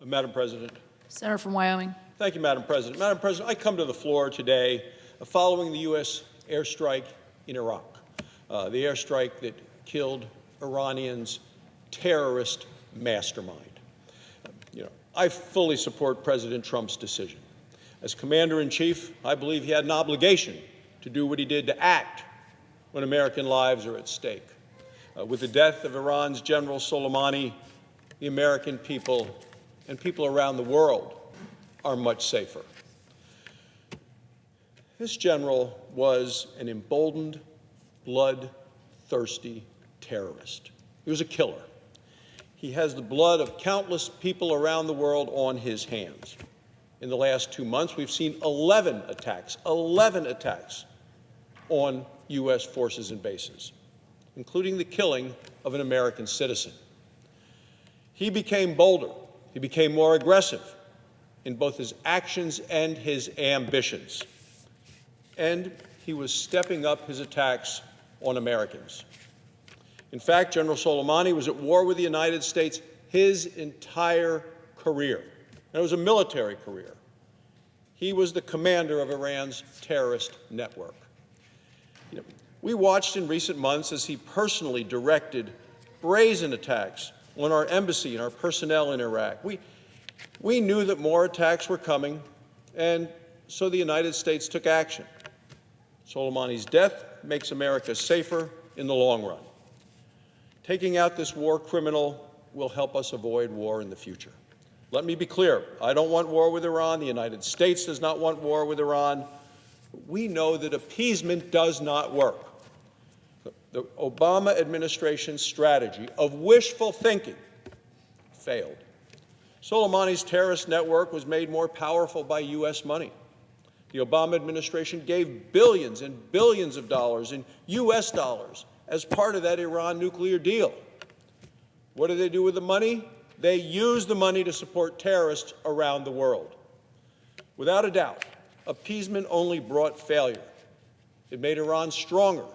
Madam President. Senator from Wyoming. Thank you, Madam President. Madam President, I come to the floor today following the U.S. airstrike in Iraq, the airstrike that killed Iranians' terrorist mastermind. I fully support President Trump's decision. As Commander-in-Chief, I believe he had an obligation to do what he did, to act when American lives are at stake. With the death of Iran's General Soleimani, the American people and people around the world are much safer. This general was an emboldened, bloodthirsty terrorist. He was a killer. He has the blood of countless people around the world on his hands. In the last 2 months, we've seen 11 attacks on U.S. forces and bases, including the killing of an American citizen. He became bolder. He became more aggressive in both his actions and his ambitions. And he was stepping up his attacks on Americans. In fact, General Soleimani was at war with the United States his entire career. And it was a military career. He was the commander of Iran's terrorist network. We watched in recent months as he personally directed brazen attacks on our embassy and our personnel in Iraq. We knew that more attacks were coming, and so the United States took action. Soleimani's death makes America safer in the long run. Taking out this war criminal will help us avoid war in the future. Let me be clear. I don't want war with Iran. The United States does not want war with Iran. We know that appeasement does not work. The Obama administration's strategy of wishful thinking failed. Soleimani's terrorist network was made more powerful by U.S. money. The Obama administration gave billions and billions of dollars in U.S. dollars as part of that Iran nuclear deal. What do they do with the money? They use the money to support terrorists around the world. Without a doubt, appeasement only brought failure. It made Iran stronger,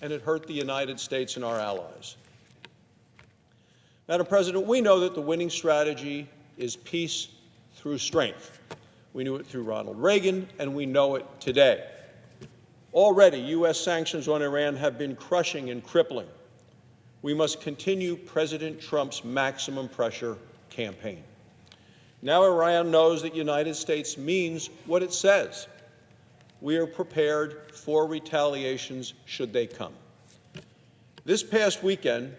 and it hurt the United States and our allies. Madam President, we know that the winning strategy is peace through strength. We knew it through Ronald Reagan, and we know it today. Already, U.S. sanctions on Iran have been crushing and crippling. We must continue President Trump's maximum pressure campaign. Now Iran knows that the United States means what it says. We are prepared for retaliations should they come. This past weekend,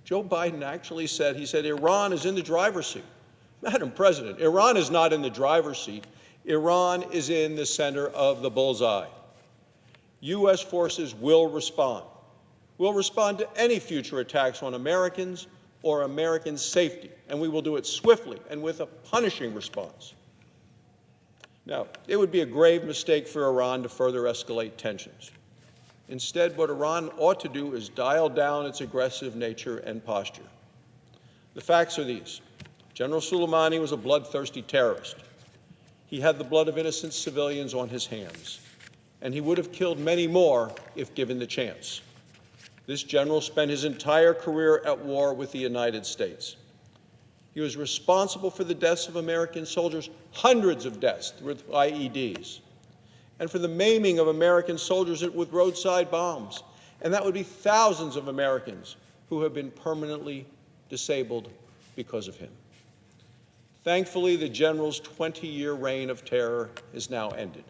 Joe Biden actually said, Iran is in the driver's seat. Madam President, Iran is not in the driver's seat. Iran is in the center of the bullseye. U.S. forces will respond. We'll respond to any future attacks on Americans or American safety, and we will do it swiftly and with a punishing response. Now, it would be a grave mistake for Iran to further escalate tensions. Instead, what Iran ought to do is dial down its aggressive nature and posture. The facts are these. General Soleimani was a bloodthirsty terrorist. He had the blood of innocent civilians on his hands, and he would have killed many more if given the chance. This general spent his entire career at war with the United States. He was responsible for the deaths of American soldiers, hundreds of deaths with IEDs, and for the maiming of American soldiers with roadside bombs. And that would be thousands of Americans who have been permanently disabled because of him. Thankfully, the general's 20-year reign of terror is now ended,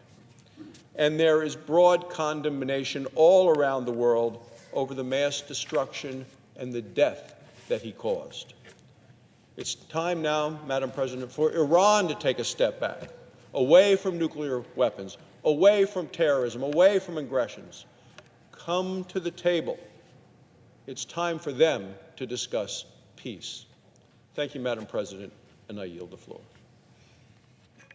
and there is broad condemnation all around the world over the mass destruction and the death that he caused. It's time now, Madam President, for Iran to take a step back, away from nuclear weapons, away from terrorism, away from aggressions. Come to the table. It's time for them to discuss peace. Thank you, Madam President, and I yield the floor.